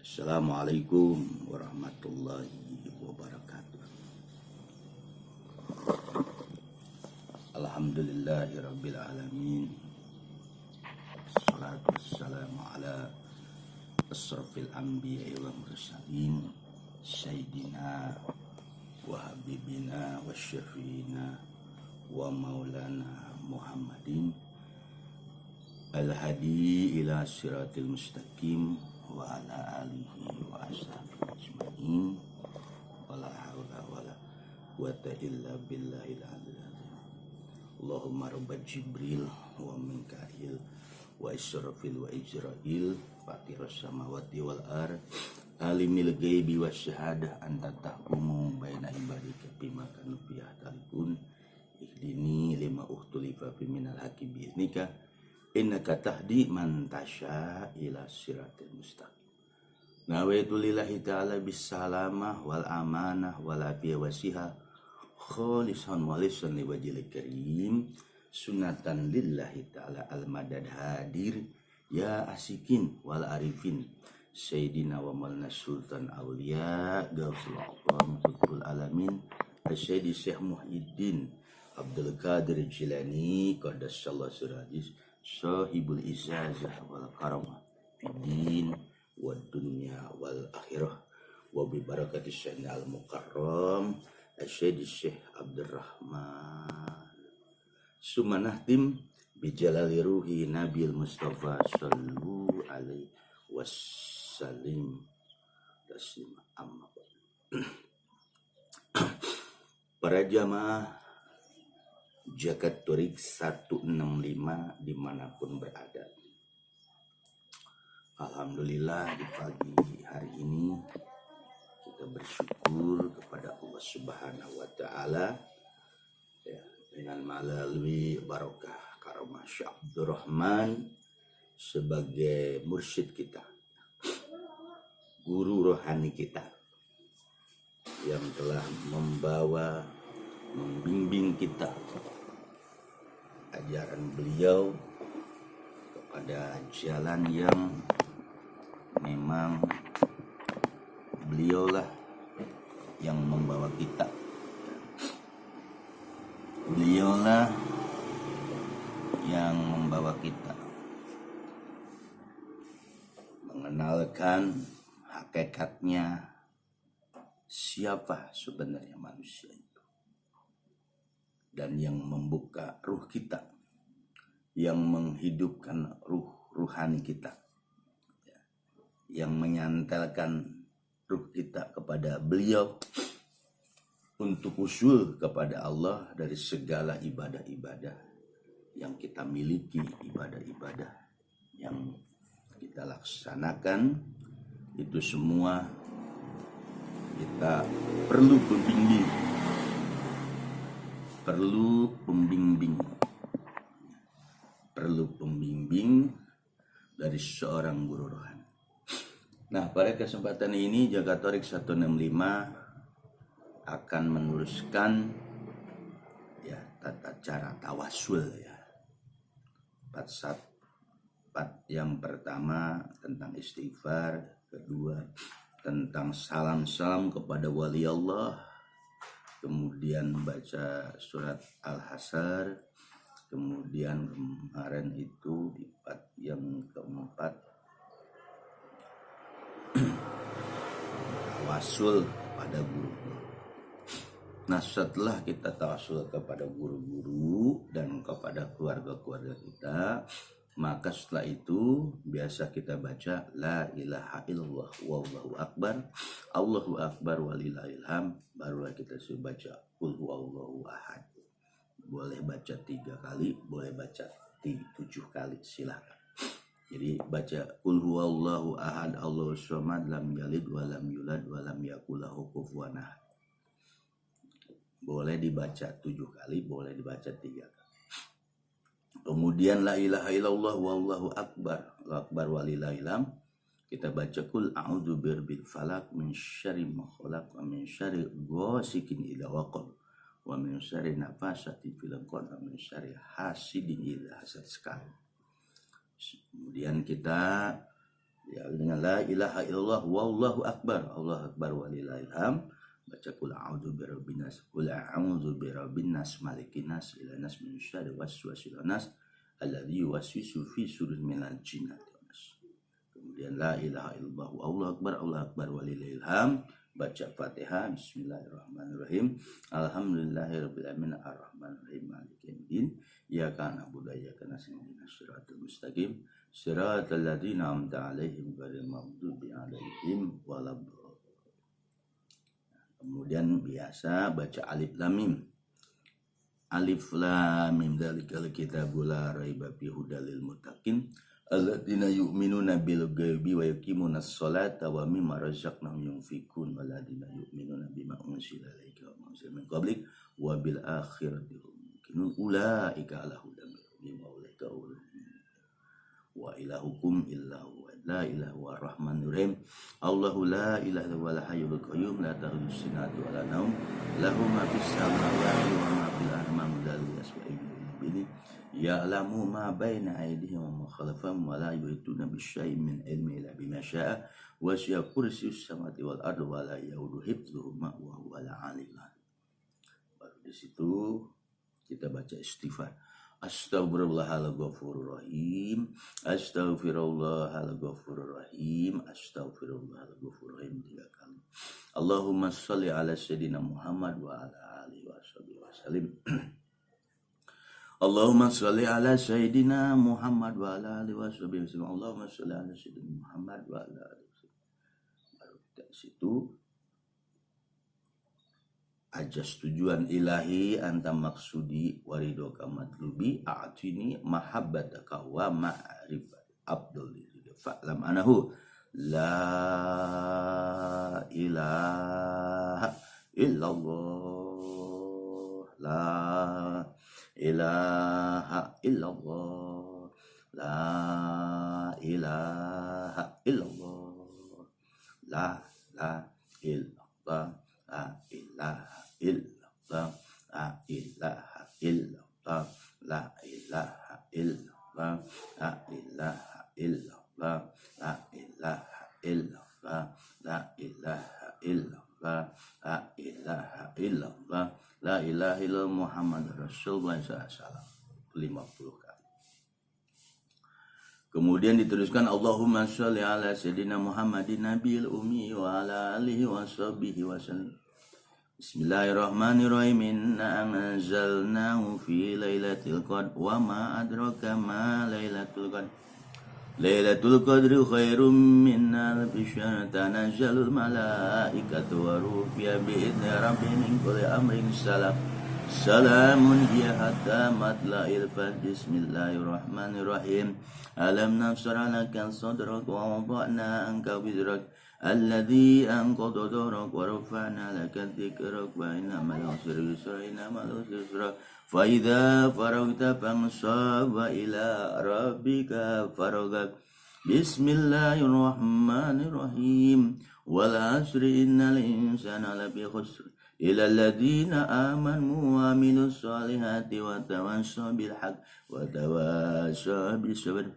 Assalamualaikum warahmatullahi wabarakatuh. Alhamdulillahirabbil alamin. Wassalatu wassalamu ala asrafil anbiya'i wal mursalin sayyidina wa habibina wa syafiina wa maulana Muhammadin al-hadi ila siratil mustaqim wa ala alihi wa ashabihi ajma'in wala haula wala quwata illa billahil aliyyil azim. Allahumma rabb Jibril wa Mikail wa Israfil wa Ijrail fatirus samawati wal ard alimil ghaibi wasyahadah anta tahkumu baina ibadika bima kanu talibun ihdini lima ukhtulifa fi minal haqqi bi iznika innaka tahdi man tasya ila siratil mustaqim. Nawaitu lillahi ta'ala bisalamah wal amanah wal afiyah wasiha khalisan walisan liwajhil karim sunatan lillahi ta'ala al madad hadir ya asikin wal arifin sayyidina wa maulana sultan awliya ghaful aqwam kutbul alamin Sayyidi Syekh Muhyiddin Abdul Qadir Jilani qaddasallahu sirajis sahibul izazah wal karamah fiddin wad dunya wal akhirah wa bi barakati syaikhina al mukarram Sayyidi Syekh Abdurrahman sumanahtim bi jalali ruhi nabil mustafa sallu alaihi wassalim taslima amma. Para jamaah Jagat Torik 165 dimanapun berada. Alhamdulillah di pagi hari ini kita bersyukur kepada Allah Subhanahu wa Ta'ala ya, dengan melalui barokah karamah Syekh Abdurrahman sebagai mursyid kita, guru rohani kita yang telah membimbing kita ajaran beliau kepada jalan yang memang beliaulah yang membawa kita. Beliaulah yang membawa kita mengenalkan hakikatnya siapa sebenarnya manusia itu, dan yang membuka ruh kita, yang menghidupkan ruhani kita, yang menyantelkan ruh kita kepada beliau untuk usul kepada Allah dari segala ibadah-ibadah yang kita miliki, ibadah-ibadah yang kita laksanakan, itu semua kita perlu pembimbing dari seorang guru rohani. Nah, pada kesempatan ini Jagat Torik 165 akan meneruskan ya tata cara tawasul ya. Part yang pertama tentang istighfar, kedua tentang salam-salam kepada wali Allah, kemudian baca surat Al-Hasr, kemudian kemarin itu di part yang keempat tawasul kepada guru. Nah, setelah kita tawasul kepada guru-guru dan kepada keluarga-keluarga kita, maka setelah itu biasa kita baca la ilaha illallah wallahu akbar, Allahu akbar walillahil hamd. Barulah kita baca qul huwallahu ahad. Boleh baca 3 kali, boleh baca 7 kali, silakan. Jadi baca qul huwallahu ahad Allahus samad lam yalid wa lam yulad wa lam yakul lahu kufuwan ahad. Boleh dibaca 7 kali, boleh dibaca 3 kali. Kemudian la ilaha illallah wallahu akbar, akbar walillahil hamd. Kita baca kul a'udzu birabbil falaq min syarri ma khalaq wa min syarri ghasikin idza waqab wa min syarri nafasati fil lengkap min syarri hasidin idza hasad sekali. Kemudian kita ya dengan la ilaha illallah wallahu akbar, Allahu akbar walillahil hamd. Baca qul a'udzu birabbin nas, qul a'udzu birabbin nas, malikin nas, ilahin nas, min syarri waswasil nas, alladzi yuwaswisu fi sudur minal jinnati wan nas. Kemudian la ilaha illallah Allahu akbar walillahil hamd. Baca Fatihah, bismillahirrahmanirrahim, alhamdulillahirabbil alamin, arrahmanirrahim, maliki yaumiddin, iyyaka na'budu wa iyyaka nasta'in, ihdinas siratal mustaqim, siratal ladzina an'amta 'alaihim ghairil maghdubi 'alaihim waladdallin. Kemudian biasa baca alif lam mim. Alif lam mim dzalikal kitabul la raiba fihi hudal lil muttaqin alladzina yu'minuna bil ghaibi wa yuqimunas sholata wa mimma razaqnahum yunfikun walladzina yu'minuna bima unzila ilaika wa ma unzila min qablik wa bil akhirati hum yuqinun ulaika ala hudan min ulaika wa ilahukum illa huwa la ilaha wa rahmanur rahim. Allahu la ilaha illa huwal hayyul qayyum la ta'khudhuhu sinatun wa la nawm lahu ma fis samawati wa ma fil ardi man dzal yasma'u ya'lamu ma baina aydihim wa ma khalfahum wa la yuhituna bi syai'in min ilmihi illa bima syaa wa wasi'a kursiyyus samawati wal ardi wa la ya'uduhu hifdzuhuma wa huwal 'aliyyul 'azim. Baru di situ kita baca istighfar. Astaghfirullahaladzim, astaghfirullahaladzim, astaghfirullahaladzim 3 kali. Allahumma sholli ala sayyidina Muhammad wa ala alihi wasallam. Allahumma sholli ala sayyidina Muhammad wa ala alihi wasallam. Allahumma sholli ala sayyidina Muhammad wa ala alihi wasallam. Baru kita situ ajas tujuan ilahi anta maksudi waridoka matlubi a'tini mahabbataka wa ma'rifat abdul fa'lam anahu la ilaha illallah la ilaha illallah la ilaha illallah la illallah la ilaha illallah la ilaha illallah la ilaha illallah la ilaha illallah la ilaha illallah la ilaha illallah la ilaha illallah la ilaha illallah Muhammad Rasulullah sallallahu 50 kali. Kemudian diteruskan Allahumma sholli ala sayyidina Muhammadin nabiyil ummi wa ala alihi washabihi wasallam. Bismillahirrahmanirrahim. Inna anzalnahu fi lailatul qadr wa ma adraka ma lailatul qadr. Lailatul qadri khairum min alfi syahr. Tanazzalul malaikatu wa ruhu fiha bi'izni rabbihim min kulli amrin salam. Salamun hiya hatta matla'il fajr. Bismillahirrahmanirrahim. Alam nashrah laka sadrak wa wada'na anka wizrak alladzi anqadha dhahrak wa rafa'na laka dzikrak wa inna ma'al usri yusra inna ma'al usri yusra fa idza faragta fansab wa ila rabbika farghab. Bismillahirrahmanirrahim. Wal 'asri innal insana lafi khusr illa alladzina amanu wa 'amilus solihati wa tawassaw bil haqq wa tawassaw bis sabr.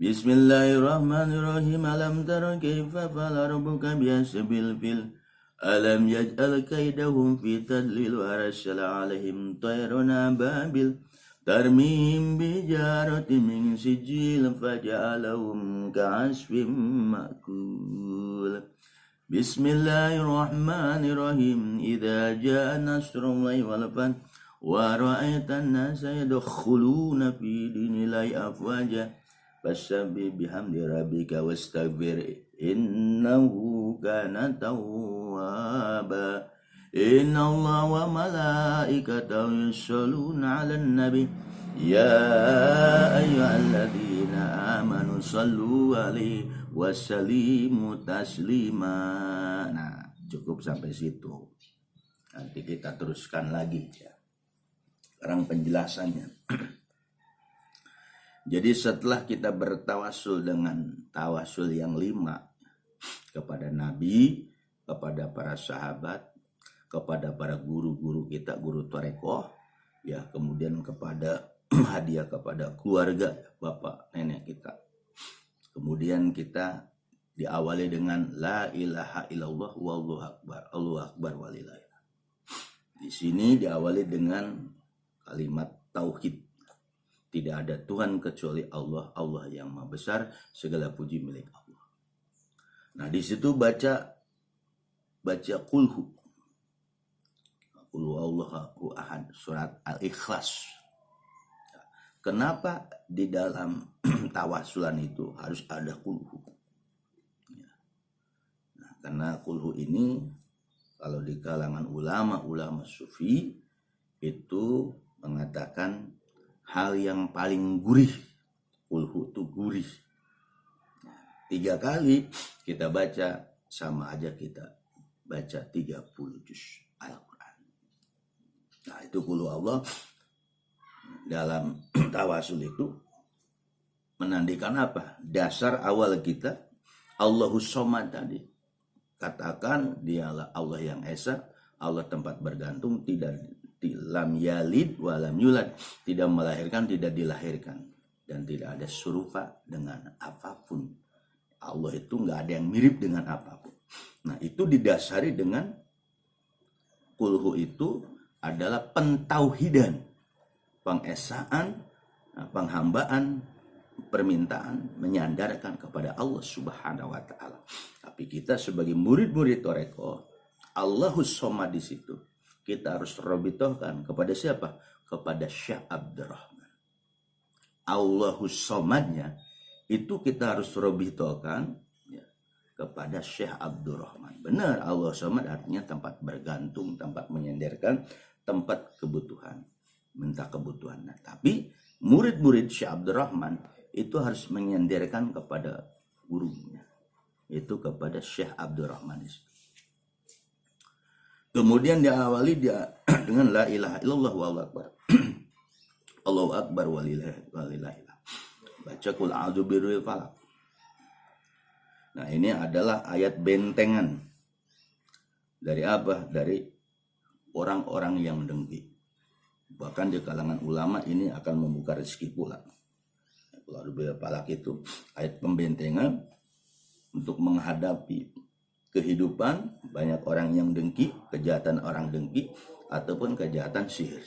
Bismillahirrahmanirrahim. Alam tara kaifa fa'ala rabbuka biashabil fil. Alam yaj'al kaidahum fi tadlil wa arsala 'alaihim tayran ababil tarmihim bijaratin min sijil faja'alahum ka'asfin ma'kul. Bismillahirrahmanirrahim. Idza jaa nasrullahi wal fath wa ra'aitan nasa yadkhuluna fi dinillahi afwaja fasabbih bihamdi rabbika wastaghfir innahu kana tawwaba. Innallaha wa malaikatahu yusholluna 'alan nabi ya ayyuhalladzina amanu shallu 'alaihi wasallimu taslima. Nah, cukup sampai situ. Nanti kita teruskan lagi ya. Sekarang penjelasannya. Jadi setelah kita bertawasul dengan tawasul yang 5 kepada Nabi, kepada para sahabat, kepada para guru-guru kita, guru tarekoh, ya, kemudian kepada hadiah kepada keluarga, bapak nenek kita. Kemudian kita diawali dengan la ilaha illallah wallahu akbar, Allahu akbar walillahil hamd. Di sini diawali dengan kalimat tauhid. Tidak ada Tuhan kecuali Allah, Allah yang Maha Besar, segala puji milik Allah. Nah, di situ baca kulhu. Kulhu Allahu ahad, surat Al-Ikhlas. Kenapa di dalam tawasulan itu harus ada kulhu? Nah, karena kulhu ini kalau di kalangan ulama sufi itu mengatakan hal yang paling gurih. Kulhu itu gurih. 3 kali kita baca sama aja kita baca 30 juz Al-Quran. Nah, itu kulhu Allah dalam tawasul itu menandikan apa? Dasar awal kita Allahus Somad tadi. Katakan dialah Allah yang esa, Allah tempat bergantung, tidak lam yalid walam yulad, tidak melahirkan, tidak dilahirkan, dan tidak ada serupa dengan apapun. Allah itu nggak ada yang mirip dengan apapun. Nah, itu didasari dengan kulhu itu adalah pentauhidan, pengesaan, penghambaan, permintaan, menyandarkan kepada Allah Subhanahu wa taala. Tapi kita sebagai murid-murid Toreko, Allahus Somad di situ kita harus robitohkan kepada siapa? Kepada Syekh Abdurrahman. Allahus Somadnya itu kita harus robitohkan ya, kepada Syekh Abdurrahman. Benar, Allah Somad artinya tempat bergantung, tempat menyandarkan, tempat kebutuhan, minta kebutuhan. Nah, tapi murid-murid Syekh Abdurrahman itu harus menyandarkan kepada gurunya, itu kepada Syekh Abdurrahman. Kemudian diawali dia dengan la ilaha illallah wallahu akbar. Allahu akbar walillahil hamd. Baca qul a'udzu birabbil falaq. Nah, ini adalah ayat bentengan. Dari apa? Dari orang-orang yang dengki. Bahkan di kalangan ulama ini akan membuka rezeki pula. Qul a'udzu birabbil falaq itu ayat pembentengan untuk menghadapi kehidupan banyak orang yang dengki, kejahatan orang dengki, ataupun kejahatan sihir.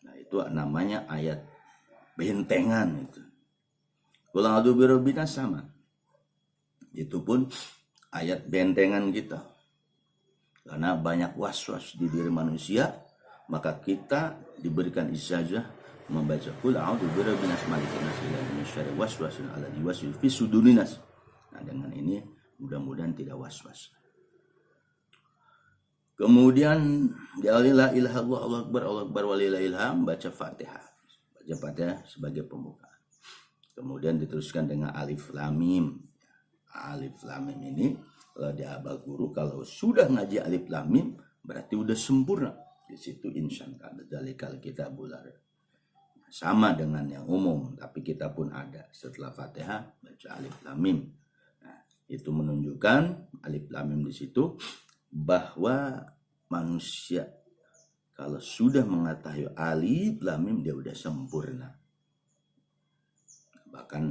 Nah, itu namanya ayat bentengan itu. Qul a'udzu birabbin nas sama. Itu pun ayat bentengan kita. Karena banyak waswas di diri manusia, maka kita diberikan ijazah membaca qul a'udzu birabbin nas malikin nas ilahin min syarri waswasil alladzi yuwaswisu fi sudurin nas. Nah, dengan ini mudah-mudahan tidak was-was. Kemudian diawali la ilaha illallah Allahu akbar walillahil hamd, baca Fatihah. Baca Fatihah sebagai pembukaan. Kemudian diteruskan dengan alif lam mim. Alif lam mim ini kalau di abal guru kalau sudah ngaji alif lam mim berarti udah sempurna. Di situ insan kana dzalikal kitabul la raib. Sama dengan yang umum, tapi kita pun ada setelah Fatihah baca alif lam mim. Itu menunjukkan alif lam mim di situ bahwa manusia kalau sudah mengetahui alif lam mim dia sudah sempurna. Bahkan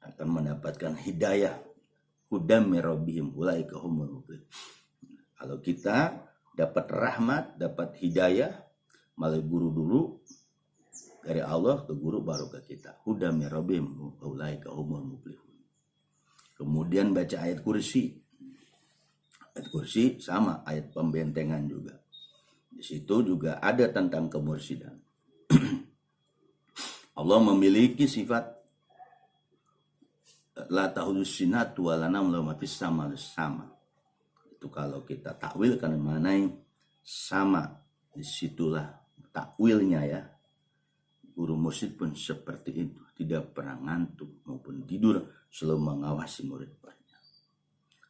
akan mendapatkan hidayah hudam mir rabbihim ulaika humul muflihun. Kalau kita dapat rahmat, dapat hidayah melalui guru dulu dari Allah ke guru baru ke kita. Hudam mir rabbihim ulaika humul muflihun. Kemudian baca ayat kursi. Ayat kursi sama ayat pembentengan juga. Di situ juga ada tentang kemursidan. Allah memiliki sifat la tahudus sinatu wa la namlu ma fis sama. Itu kalau kita takwilkan mengenai sama, disitulah takwilnya ya. Guru mursyid pun seperti itu, tidak pernah ngantuk maupun tidur, selalu mengawasi murid-muridnya.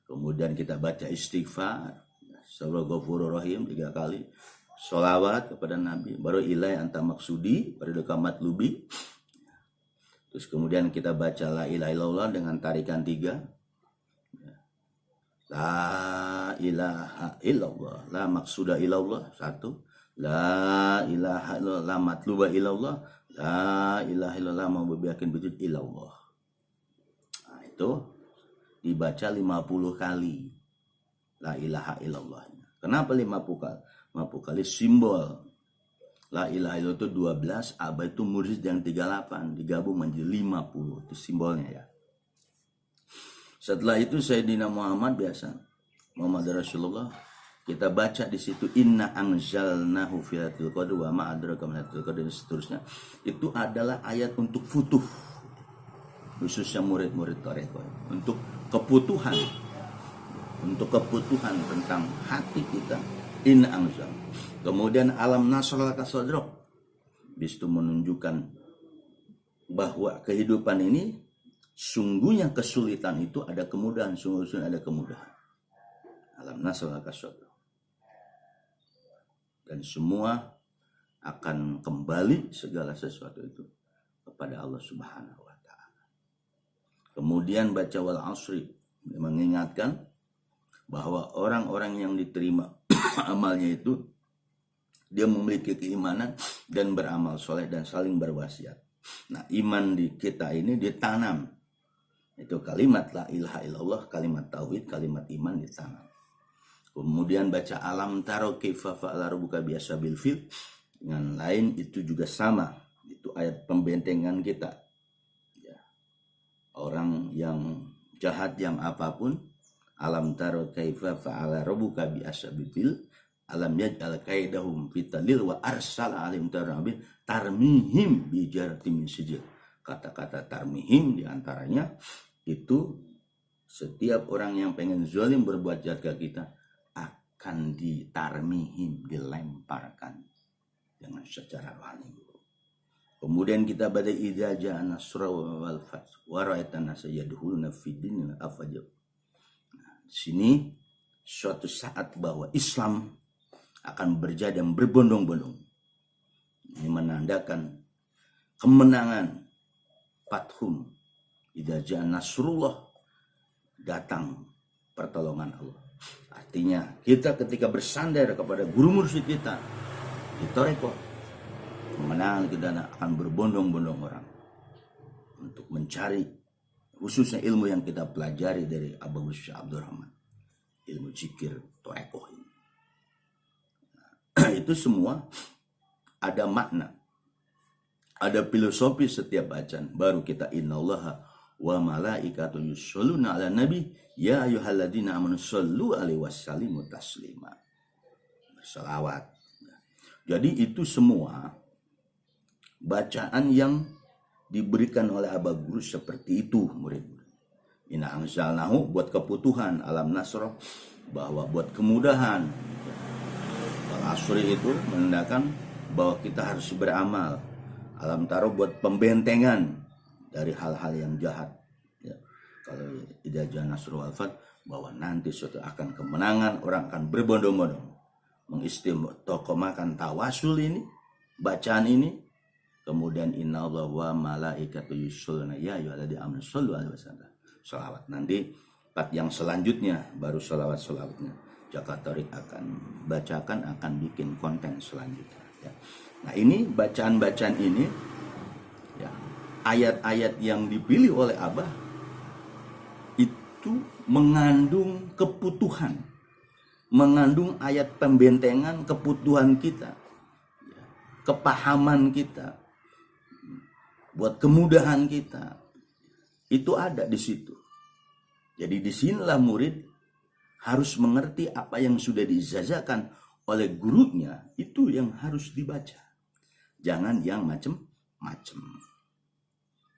Kemudian kita baca istighfar, sallallahu ghafurur rahim 3 kali, sholawat kepada Nabi, baru ilai anta maksudi, baru dekamat lubi. Terus kemudian kita baca la ilaha illallah dengan tarikan 3. La ilaha illallah, la maksuda illallah, satu. La ilaha illallah, la matluba illallah, la ilaha illallah ma'bubiyakin bujud illallah. Nah, itu dibaca 50 kali. La ilaha illallah. Kenapa 50 kali? 50 kali simbol. La ilaha illallah itu 12, Aba itu murid yang 38, digabung menjadi 50. Itu simbolnya ya. Setelah itu Sayyidina Muhammad biasa, Muhammad Rasulullah, kita baca di situ inna anzalnahu fi lailatul qadr wa ma adraka ma lailatul qadr dan seterusnya. Itu adalah ayat untuk futuh, khususnya murid-murid tarekat, untuk kebutuhan tentang hati kita. Inna anzal. Kemudian alam nasrah laka sadrak. Bis itu menunjukkan bahwa kehidupan ini sungguhnya kesulitan itu ada kemudahan, sungguh-sungguh ada kemudahan. Alam nasrah laka sadrak. Dan semua akan kembali segala sesuatu itu kepada Allah Subhanahu wa taala. Kemudian baca wal asri, mengingatkan bahwa orang-orang yang diterima amalnya itu dia memiliki keimanan dan beramal soleh dan saling berwasiat. Nah, iman di kita ini ditanam. Itu kalimat la ilaha illallah, kalimat tauhid, kalimat iman ditanam. Kemudian baca alam taro kaifa fa'ala rabbuka biashabil fil. Dengan lain itu juga sama. Itu ayat pembentengan kita. Ya. Orang yang jahat yang apapun, alam taro kaifa fa'ala rabbuka biashabil fil. Alam yaj'al kaidahum fitalil wa arsala alim tarmihim bijaratin min sijil. Kata-kata tarmihim diantaranya itu setiap orang yang pengen zalim berbuat jahat ke kita akan ditarmihim, dilemparkan dengan secara rohani. Kemudian kita baca idza ja'a nasra wal fath wa ra'aitan nasa yadkhuluna fid din afwajah. Di sini suatu saat bahwa Islam akan berjaya dan berbondong-bondong. Ini menandakan kemenangan fathum. Idza ja'a nasrullah, datang pertolongan Allah. Artinya kita ketika bersandar kepada guru mursyid kita di tarekat, kemenangan kita akan berbondong-bondong orang untuk mencari khususnya ilmu yang kita pelajari dari Abu Syekh Abdurrahman, ilmu zikir tarekat ini. Nah, itu semua ada makna, ada filosofi setiap bacaan. Baru kita innallaha wa malaikatu yusholluna ala nabi ya ayyuhalladzina amanu shollu alaihi wasallimu taslima. Berselawat. Jadi itu semua bacaan yang diberikan oleh Aba Guru seperti itu murid-murid. Inna anzalnahu buat kebutuhan, alam nasrah bahwa buat kemudahan. Al-asri itu menandakan bahwa kita harus beramal. Alam taro buat pembentengan dari hal-hal yang jahat. Ya. Kalau idza ja'a nasrul wal fath, bahwa nanti suatu akan kemenangan, orang akan berbondong-bondong mengistiqomahkan tawasul ini, bacaan ini. Kemudian innallaha wa malaikatu yusholluna ya ayyuhalladzina amanu shollu alaihi wasallam. Selawat nanti part yang selanjutnya baru selawat-selawatnya. Jakarta Tarik akan bacakan, akan bikin konten selanjutnya. Ya. Nah ini bacaan-bacaan ini, ya, ayat-ayat yang dipilih oleh Abah itu mengandung kebutuhan, mengandung ayat pembentengan kebutuhan kita, ya, kepahaman kita, buat kemudahan kita, itu ada di situ. Jadi disinilah murid harus mengerti apa yang sudah dijazakan oleh gurunya, itu yang harus dibaca. Jangan yang macem-macem.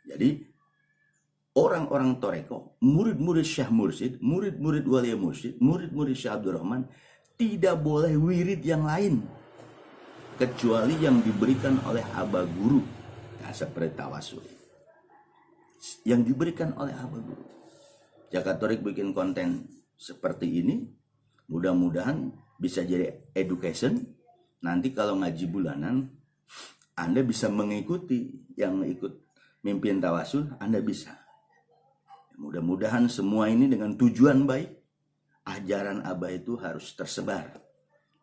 Jadi orang-orang Toreko, murid-murid Syekh Mursyid, murid-murid Wali Mursyid, murid-murid Syekh Abdurrahman tidak boleh wirid yang lain kecuali yang diberikan oleh Aba Guru. Nah, seperti tawasul yang diberikan oleh Aba Guru. Jakarta Tarik bikin konten seperti ini, mudah-mudahan bisa jadi education. Nanti kalau ngaji bulanan, Anda bisa mengikuti yang ikut mimpin tawasul, Anda bisa. Mudah-mudahan semua ini dengan tujuan baik ajaran Abah itu harus tersebar.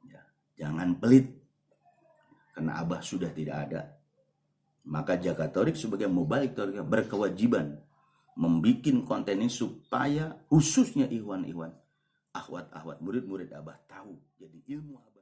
Ya, jangan pelit, karena Abah sudah tidak ada. Maka Jakatorik sebagai mubalik torika berkewajiban membuat konten ini supaya khususnya ikhwan-ikhwan, akhwat-akhwat, murid-murid Abah tahu. Jadi ilmu Abah